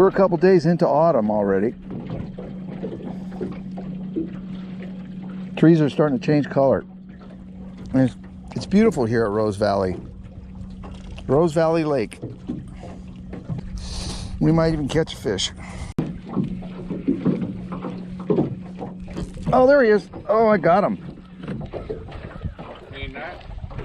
We're a couple days into autumn already. Trees are starting to change color. And it's beautiful here at Rosevalley. Rosevalley Lake. We might even catch a fish. Oh, there he is. Oh, I got him.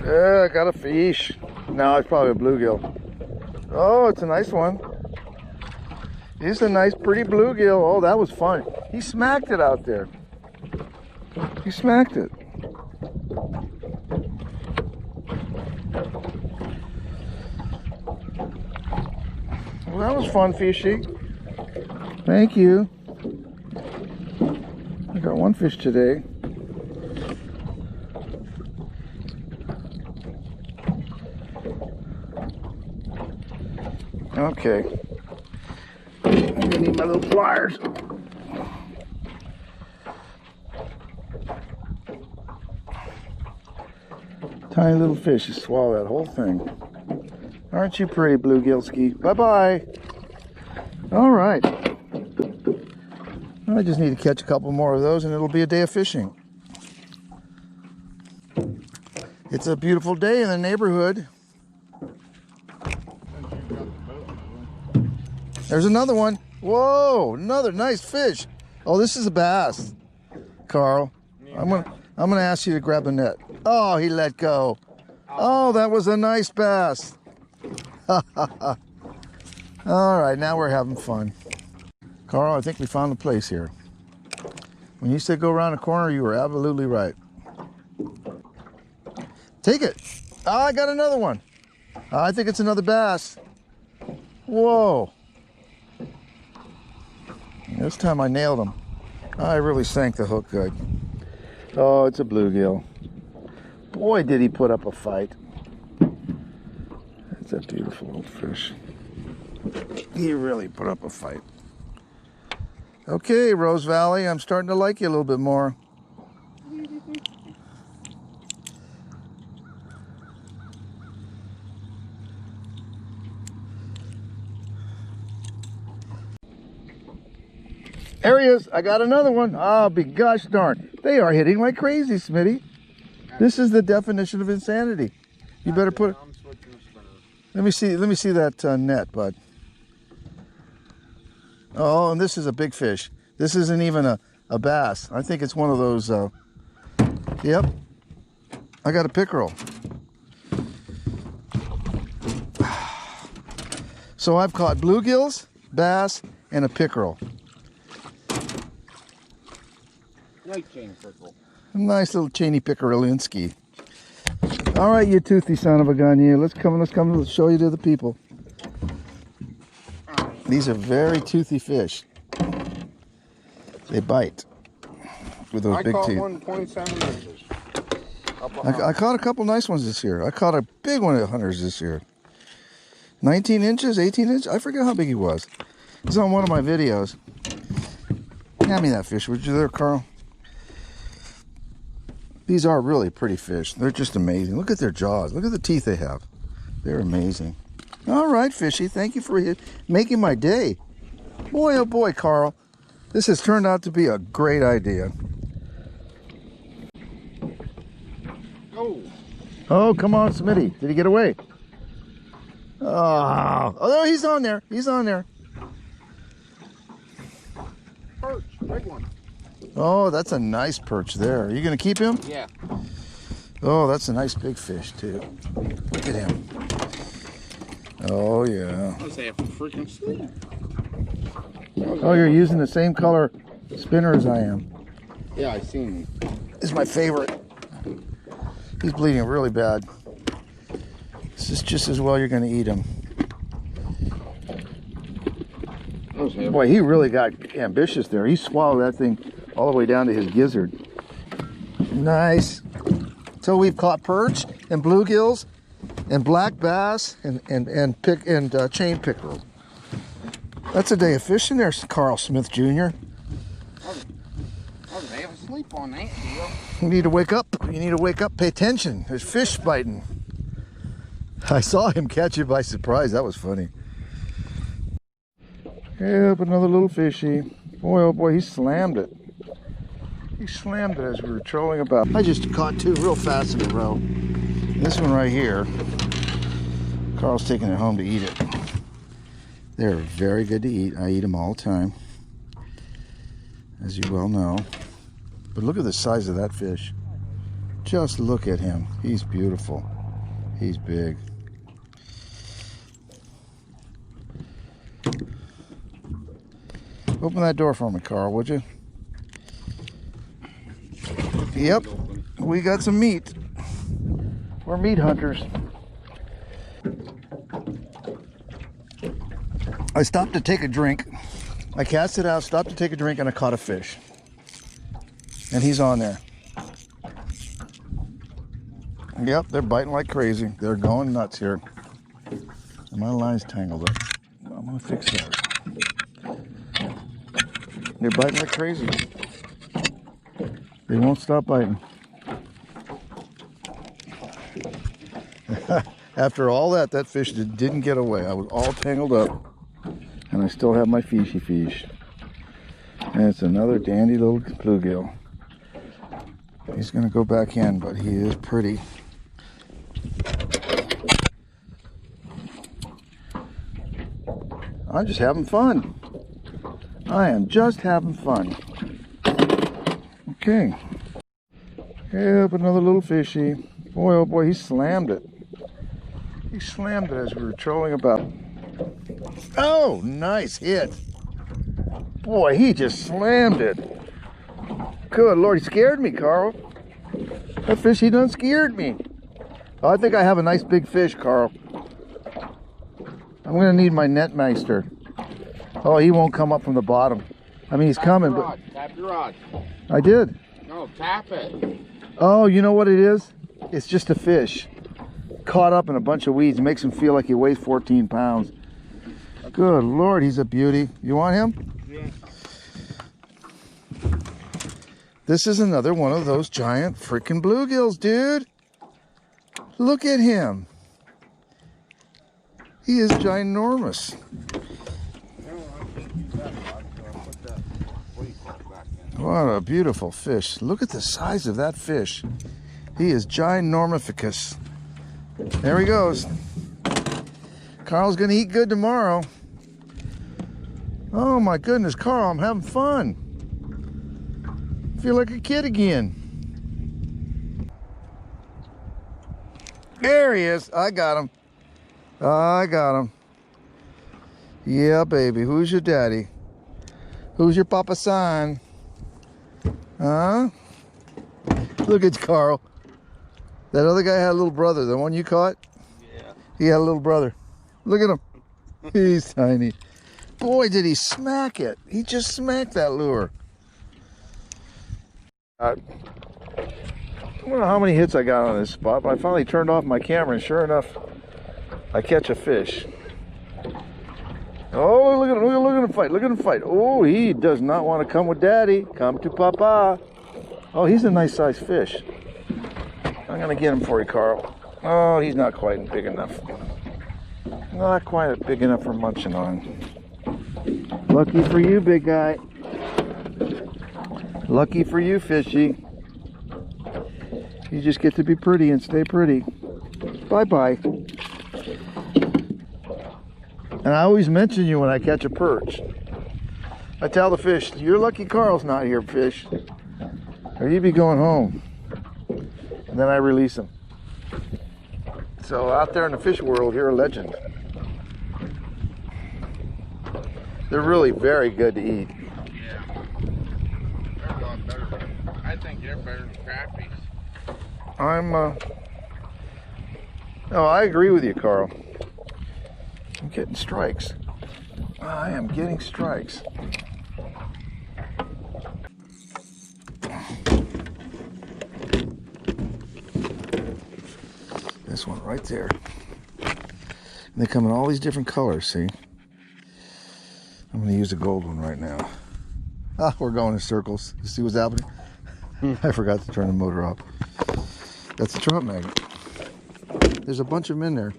Yeah, I got a fish. No, it's probably a bluegill. Oh, it's a nice one. It's a nice, pretty bluegill. Oh, that was fun. He smacked it out there. He smacked it. Well, that was fun, fishy. Thank you. I got one fish today. Okay. I'm gonna need my little pliers. Tiny little fish, you swallow that whole thing. Aren't you pretty, Bluegillski? Bye-bye. All right. I just need to catch a couple more of those and it'll be a day of fishing. It's a beautiful day in the neighborhood. There's another one. Whoa, another nice fish. Oh, this is a bass, Carl. I'm gonna ask you to grab the net. Oh, he let go. Oh, that was a nice bass. All right, now we're having fun. Carl, I think we found the place here. When you said go around the corner, you were absolutely right. Take it. Oh, I got another one. I think it's another bass. Whoa. This time I nailed him. I really sank the hook good. Oh, it's a bluegill. Boy, did he put up a fight. That's a beautiful old fish. He really put up a fight. Okay, Rosevalley, I'm starting to like you a little bit more. There he is. I got another one. Oh, gosh darn. They are hitting like crazy, Smitty. This is the definition of insanity. You better put it. Let me see that net, bud. Oh, and this is a big fish. This isn't even a bass. I think it's one of those. Yep. I got a pickerel. So I've caught bluegills, bass, and a pickerel. Nice chain pickerel. Nice little chainy pickerelinski. All right, you toothy son of a gun, you. Let's come show you to the people. These are very toothy fish. They bite with those big teeth. I caught one 27 inches. I caught a couple nice ones this year. I caught a big one at Hunters this year. 19 inches, 18 inches. I forget how big he was. It's on one of my videos. Hand me that fish, would you there, Carl? These are really pretty fish. They're just amazing. Look at their jaws. Look at the teeth they have. They're amazing. All right, fishy. Thank you for making my day. Boy, oh boy, Carl. This has turned out to be a great idea. Oh, come on, Smitty. Did he get away? Oh, he's on there. He's on there. Perch, big one. Oh, that's a nice perch there. Are you going to keep him? Yeah. Oh, that's a nice big fish, too. Look at him. Oh, yeah. I was half freaking asleep. Oh, you're using the same color spinner as I am. Yeah, I seen him. This is my favorite. He's bleeding really bad. This is just as well you're going to eat him. Boy, he really got ambitious there. He swallowed that thing all the way down to his gizzard. Nice. So we've caught perch and bluegills and black bass and chain pickerel. That's a day of fishing there, Carl Smith Jr. I was half asleep on that deal. You need to wake up. You need to wake up. Pay attention. There's fish biting. I saw him catch you by surprise. That was funny. Yep, another little fishy. Boy, oh boy, he slammed it. He slammed it as we were trolling about. I just caught two real fast in a row. This one right here, Carl's taking it home to eat it. They're very good to eat. I eat them all the time, as you well know. But look at the size of that fish. Just look at him. He's beautiful. He's big. Open that door for me, Carl, would you? Yep, we got some meat. We're meat hunters. I stopped to take a drink. I cast it out, stopped to take a drink, and I caught a fish. And he's on there. Yep, they're biting like crazy. They're going nuts here. And my line's tangled up. I'm gonna fix that. They're biting like crazy. They won't stop biting. After all that, that fish didn't get away. I was all tangled up. And I still have my fishy fish. And it's another dandy little bluegill. He's gonna go back in, but he is pretty. I'm just having fun. I am just having fun. Okay. Yep, another little fishy. Boy, oh boy, he slammed it. He slammed it as we were trolling about. Oh, nice hit. Boy, he just slammed it. Good Lord, he scared me, Carl. That fish, he done scared me. Oh, I think I have a nice big fish, Carl. I'm gonna need my net meister. Oh, he won't come up from the bottom. I mean, he's coming, but... Tap your rod. I did. No, tap it. Oh, you know what it is? It's just a fish. Caught up in a bunch of weeds. It makes him feel like he weighs 14 pounds. Good Lord, he's a beauty. You want him? Yeah. This is another one of those giant freaking bluegills, dude. Look at him. He is ginormous. What a beautiful fish. Look at the size of that fish. He is ginormificus. There he goes. Carl's gonna eat good tomorrow. Oh my goodness, Carl, I'm having fun. Feel like a kid again. There he is. I got him. I got him. Yeah, baby. Who's your daddy? Who's your papa son? Huh? Look at Carl. That other guy had a little brother. The one you caught? Yeah. He had a little brother. Look at him. He's tiny. Boy, did he smack it. He just smacked that lure. I don't know how many hits I got on this spot, but I finally turned off my camera, and sure enough, I catch a fish. Oh, look at him, look at him fight, look at him fight. Oh, he does not want to come with Daddy. Come to Papa. Oh, he's a nice sized fish. I'm going to get him for you, Carl. Oh, he's not quite big enough. Not quite big enough for munching on. Lucky for you, big guy. Lucky for you, fishy. You just get to be pretty and stay pretty. Bye-bye. And I always mention you when I catch a perch. I tell the fish, you're lucky Carl's not here, fish, or you'd be going home. And then I release them. So out there in the fish world, you're a legend. They're really very good to eat. Yeah. They're a lot better. I think they're better than crappies. Oh, I agree with you, Carl. I'm getting strikes. I am getting strikes. This one right there. And they come in all these different colors, see? I'm going to use a gold one right now. Ah, we're going in circles. You see what's happening? I forgot to turn the motor off. That's a Trout Magnet. There's a bunch of them in there.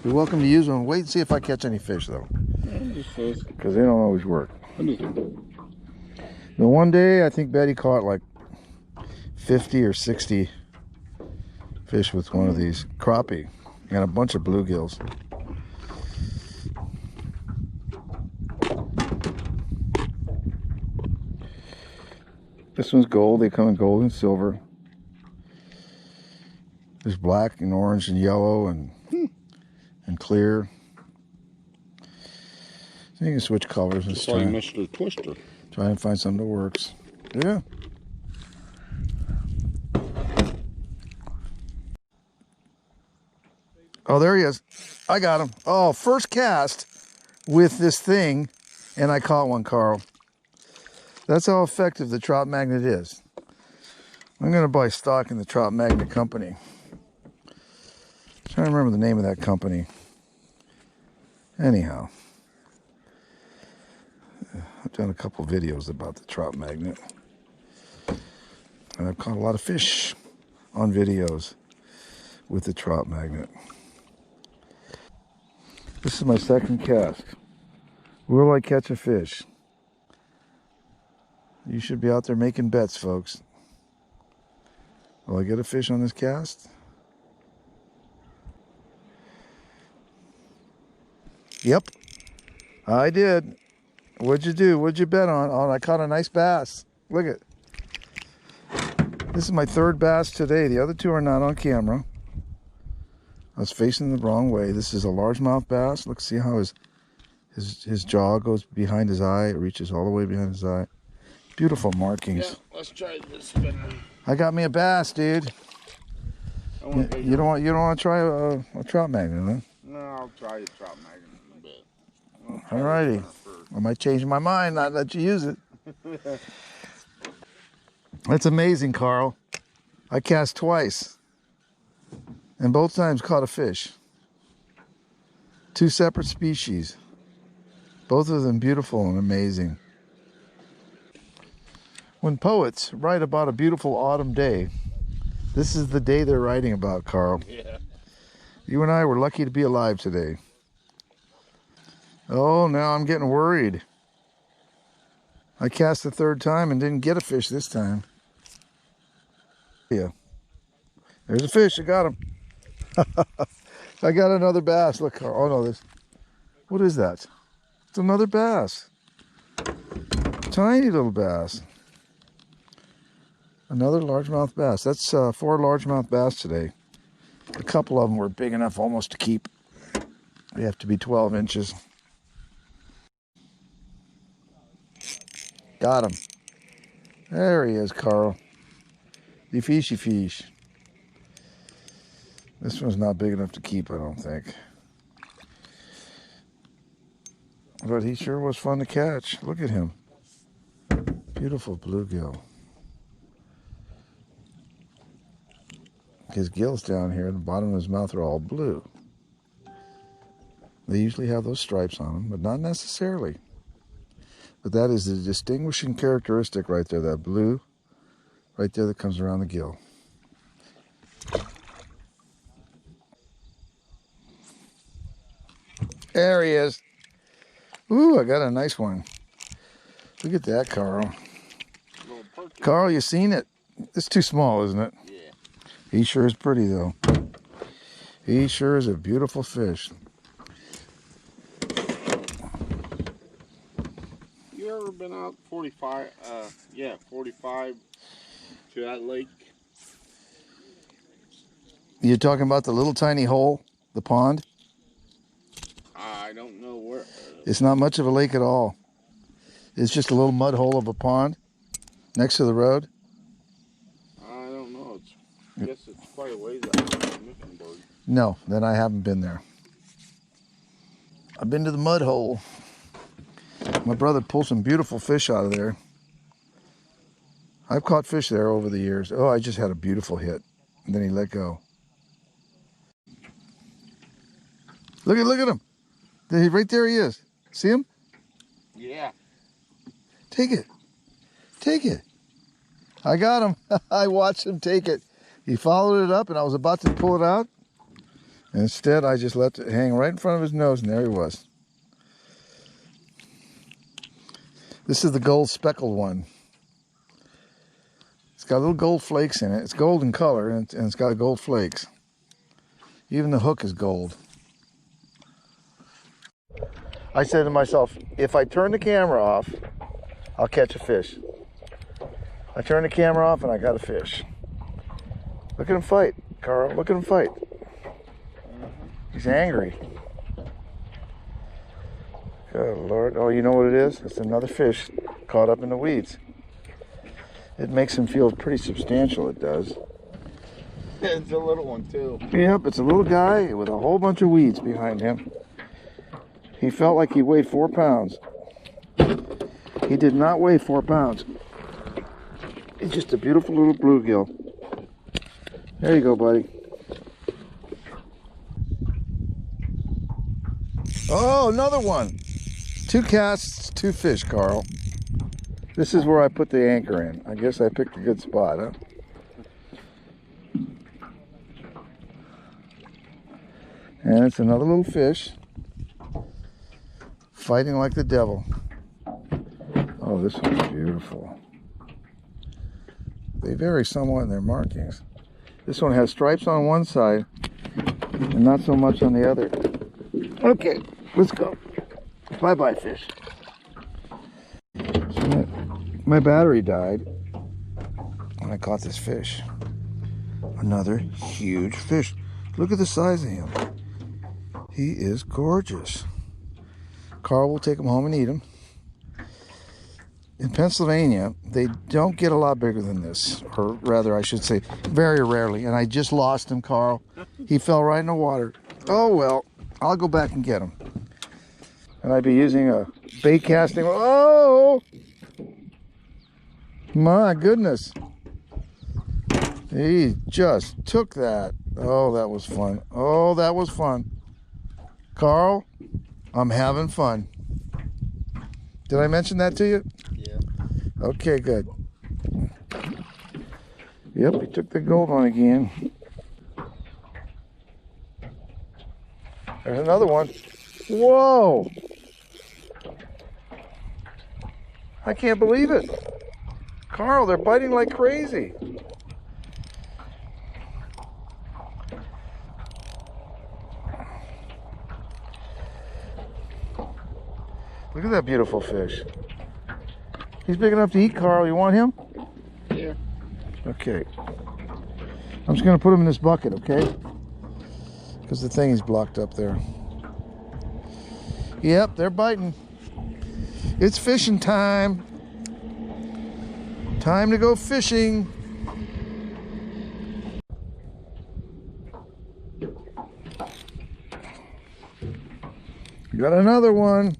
You're welcome to use them. Wait and see if I catch any fish, though. because they don't always work. What is it? The one day I think Betty caught like 50 or 60 fish with one of these crappie and a bunch of bluegills. This one's gold. They come in gold and silver. There's black and orange and yellow and clear. So you can switch colors and Just like Mr. Twister. Try and find something that works. Yeah. Oh, there he is. I got him. Oh, first cast with this thing, and I caught one, Carl. That's how effective the Trout Magnet is. I'm going to buy stock in the Trout Magnet company. I'm trying to remember the name of that company. Anyhow, I've done a couple videos about the Trout Magnet. And I've caught a lot of fish on videos with the Trout Magnet. This is my second cast. Will I catch a fish? You should be out there making bets, folks. Will I get a fish on this cast? Yep, I did. What'd you do? What'd you bet on? Oh, I caught a nice bass. Look at. This is my third bass today. The other two are not on camera. I was facing the wrong way. This is a largemouth bass. Look, see how his jaw goes behind his eye. It reaches all the way behind his eye. Beautiful markings. Yeah, let's try this spinner. I got me a bass, dude. You don't want to try a Trout Magnet, huh? No, I'll try a Trout Magnet in a bit. Alrighty. I might change my mind, not let you use it. That's amazing, Carl. I cast twice. And both times caught a fish. Two separate species. Both of them beautiful and amazing. When poets write about a beautiful autumn day, this is the day they're writing about, Carl. Yeah. You and I were lucky to be alive today. Oh, now I'm getting worried. I cast the third time and didn't get a fish this time. Yeah. There's a fish. I got him. I got another bass. Look, Carl. Oh, no, this. What is that? It's another bass. Tiny little bass. Another largemouth bass. That's 4 largemouth bass today. A couple of them were big enough almost to keep. They have to be 12 inches. Got him. There he is, Carl. The fishy fish. This one's not big enough to keep, I don't think. But he sure was fun to catch. Look at him. Beautiful bluegill. His gills down here at the bottom of his mouth are all blue. They usually have those stripes on them, but not necessarily. But that is the distinguishing characteristic right there, that blue right there that comes around the gill. There he is. Ooh, I got a nice one. Look at that, Carl. Carl, you seen it? It's too small, isn't it? Yeah. He sure is pretty, though. He sure is a beautiful fish. You ever been out 45 to that lake? You're talking about the little tiny hole, the pond? I don't know where. It's not much of a lake at all. It's just a little mud hole of a pond next to the road. I don't know. I guess it's quite a ways out from Mifflinburg. No, then I haven't been there. I've been to the mud hole. My brother pulled some beautiful fish out of there. I've caught fish there over the years. Oh, I just had a beautiful hit. And then he let go. Look at him. Right there he is. See him? Yeah. Take it. Take it. I got him. I watched him take it. He followed it up and I was about to pull it out. And instead, I just let it hang right in front of his nose and there he was. This is the gold speckled one. It's got little gold flakes in it. It's gold in color, and it's got gold flakes. Even the hook is gold. I said to myself, if I turn the camera off, I'll catch a fish. I turn the camera off and I got a fish. Look at him fight, Carl. Look at him fight. He's angry. Good Lord. Oh, you know what it is? It's another fish caught up in the weeds. It makes him feel pretty substantial, it does. It's a little one, too. Yep, it's a little guy with a whole bunch of weeds behind him. He felt like he weighed 4 pounds. He did not weigh 4 pounds. He's just a beautiful little bluegill. There you go, buddy. Oh, another one. 2 casts, 2 fish, Carl. This is where I put the anchor in. I guess I picked a good spot, huh? And it's another little fish. Fighting like the devil. Oh, this one's beautiful. They vary somewhat in their markings. This one has stripes on one side and not so much on the other. Okay, let's go. Bye-bye, fish. So my battery died when I caught this fish. Another huge fish. Look at the size of him. He is gorgeous. Carl will take him home and eat him. In Pennsylvania, they don't get a lot bigger than this, or rather, I should say, very rarely. And I just lost him, Carl. He fell right in the water. Oh, well, I'll go back and get him. And I'd be using a bait casting. Oh! My goodness. He just took that. Oh, that was fun. Oh, that was fun. Carl, I'm having fun. Did I mention that to you? Yeah. Okay, good. Yep, he took the gold one again. There's another one. Whoa! I can't believe it. Carl, they're biting like crazy. Look at that beautiful fish. He's big enough to eat, Carl. You want him? Yeah. Okay. I'm just going to put him in this bucket, okay? Because the thing is blocked up there. Yep, they're biting. It's fishing time. Time to go fishing. You got another one.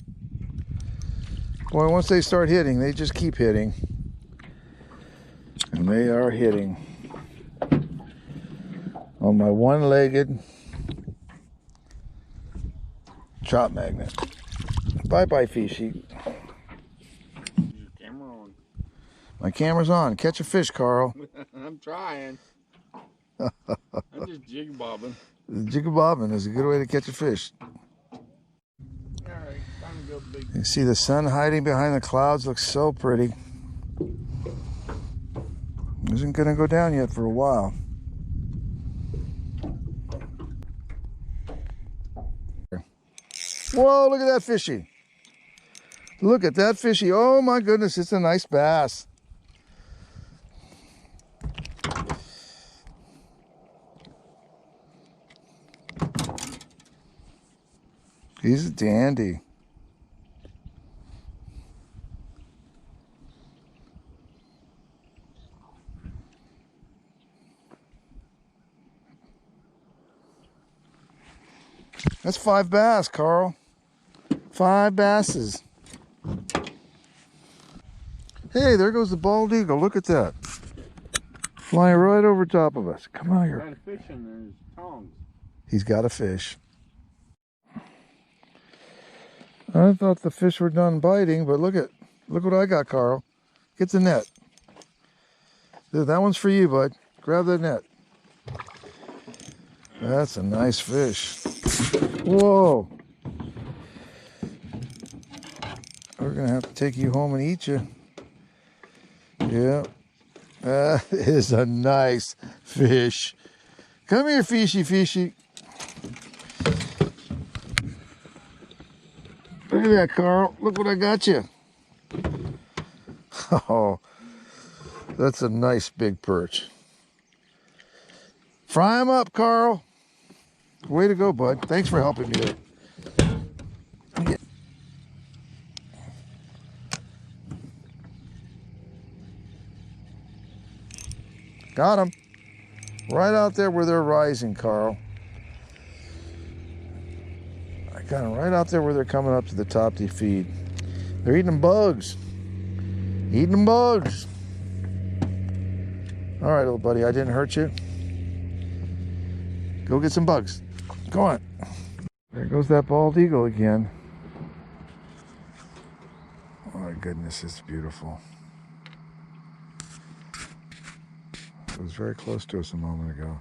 Boy, once they start hitting, they just keep hitting. And they are hitting. On my one-legged Trout Magnet. Bye-bye, fishy. Camera on. My camera's on. Catch a fish, Carl. I'm trying. I'm just jig bobbing. Jig bobbing is a good way to catch a fish. Alright, time to go big. You see the sun hiding behind the clouds. Looks so pretty. Isn't going to go down yet for a while. Whoa, look at that fishy. Look at that fishy. Oh my goodness, it's a nice bass. He's a dandy. That's 5 bass, Carl. 5 basses. Hey, there goes the bald eagle. Look at that. Flying right over top of us. Come on Got here. a fish in there, his tongs. He's got a fish. I thought the fish were done biting, but look what I got, Carl. Get the net. Dude, that one's for you, bud. Grab that net. That's a nice fish. Whoa. We're gonna have to take you home and eat you. Yeah, that is a nice fish. Come here, fishy, fishy. Look at that, Carl. Look what I got you. Oh, that's a nice big perch. Fry him up, Carl. Way to go, bud. Thanks for helping me there. Got him. Right out there where they're rising, Carl. I got them right out there where they're coming up to the top to feed. They're eating bugs. Eating them bugs. All right, little buddy, I didn't hurt you. Go get some bugs. Go on. There goes that bald eagle again. Oh my goodness, it's beautiful. It was very close to us a moment ago.